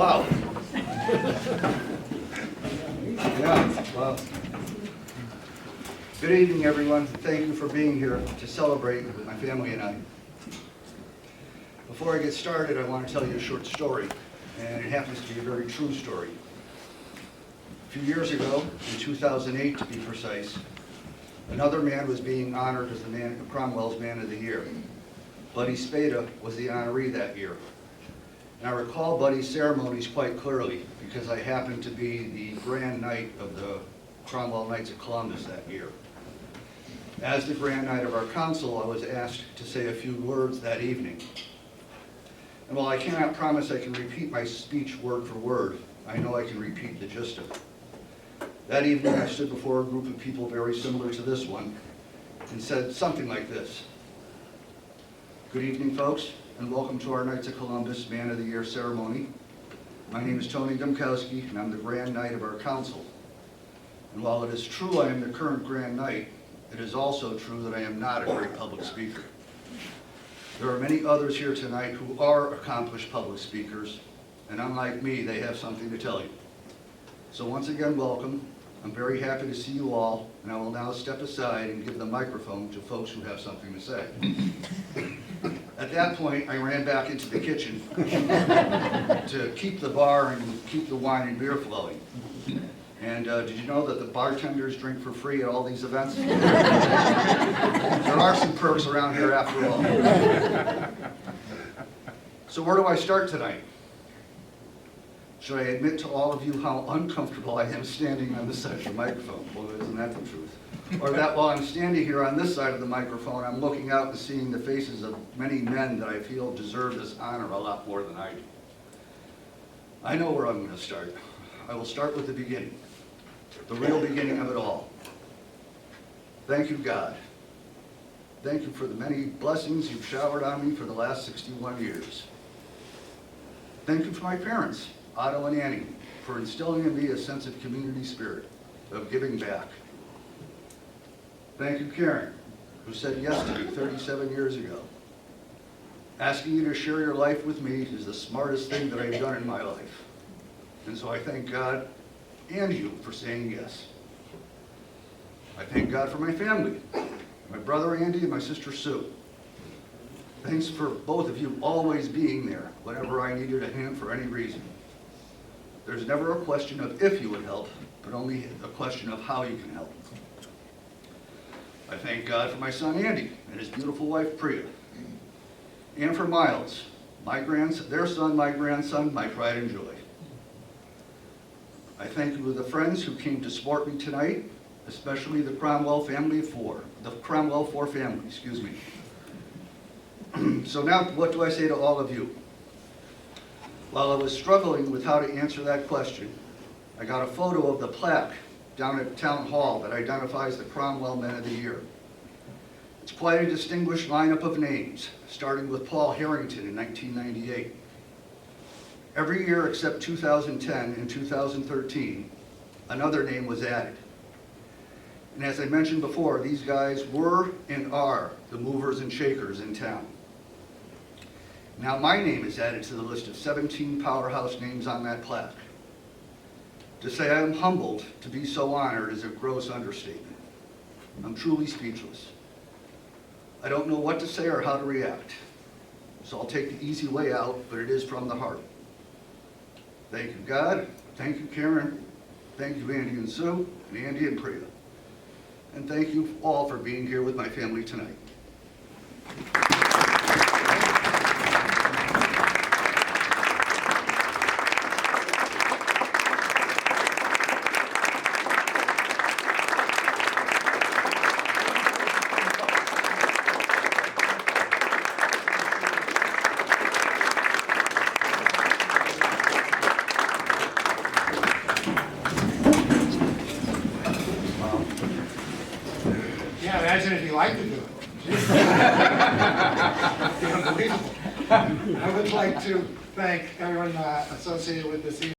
Wow. Yeah, wow. Good evening, everyone. Thank you for being here to celebrate with my family and I. Before I get started, I want to tell you a short story, and it happens to be a very true story. A few years ago, in 2008 to be precise, another man was being honored as the Cromwell's Man of the Year. Buddy Spada was the honoree that year. And I recall Buddy's ceremonies quite clearly because I happened to be the Grand Knight of the Cromwell Knights of Columbus that year. As the Grand Knight of our council, I was asked to say a few words that evening. And while I cannot promise I can repeat my speech word for word, I know I can repeat the gist of it. That evening I stood before a group of people very similar to this one and said something like this. Good evening, folks, and welcome to our Knights of Columbus Man of the Year ceremony. My name is Tony Gumkowski, and I'm the Grand Knight of our council. And while it is true I am the current Grand Knight, it is also true that I am not a great public speaker. There are many others here tonight who are accomplished public speakers, and unlike me, they have something to tell you. So once again, welcome. I'm very happy to see you all, and I will now step aside and give the microphone to folks who have something to say. At that point, I ran back into the kitchen to keep the bar and keep the wine and beer flowing. And did you know that the bartenders drink for free at all these events? There are some perks around here after all. So where do I start tonight? Should I admit to all of you how uncomfortable I am standing on this side of the microphone? Well, isn't that the truth? Or that while I'm standing here on this side of the microphone, I'm looking out and seeing the faces of many men that I feel deserve this honor a lot more than I do. I know where I'm going to start. I will start with the beginning, the real beginning of it all. Thank you, God. Thank you for the many blessings you've showered on me for the last 61 years. Thank you for my parents, Otto and Annie, for instilling in me a sense of community spirit, of giving back. Thank you, Karen, who said yes to me 37 years ago. Asking you to share your life with me is the smartest thing that I've done in my life. And so I thank God and you for saying yes. I thank God for my family, my brother Andy and my sister Sue. Thanks for both of you always being there whenever I needed a hand for any reason. There's never a question of if you would help, but only a question of how you can help. I thank God for my son Andy and his beautiful wife Priya. And for Miles, their son, my grandson, my pride and joy. I thank you for the friends who came to support me tonight, especially the Cromwell family of four, the Cromwell four family, excuse me. So now, what do I say to all of you? While I was struggling with how to answer that question, I got a photo of the plaque down at Town Hall that identifies the Cromwell Men of the Year. It's quite a distinguished lineup of names, starting with Paul Harrington in 1998. Every year except 2010 and 2013, another name was added. And as I mentioned before, these guys were and are the movers and shakers in town. Now my name is added to the list of 17 powerhouse names on that plaque. To say I am humbled to be so honored is a gross understatement. I'm truly speechless. I don't know what to say or how to react. So I'll take the easy way out, but it is from the heart. Thank you, God. Thank you, Karen. Thank you, Andy and Sue, and Andy and Priya. And thank you all for being here with my family tonight. Yeah, imagine if you liked to do it. Unbelievable. I would like to thank everyone associated with this evening.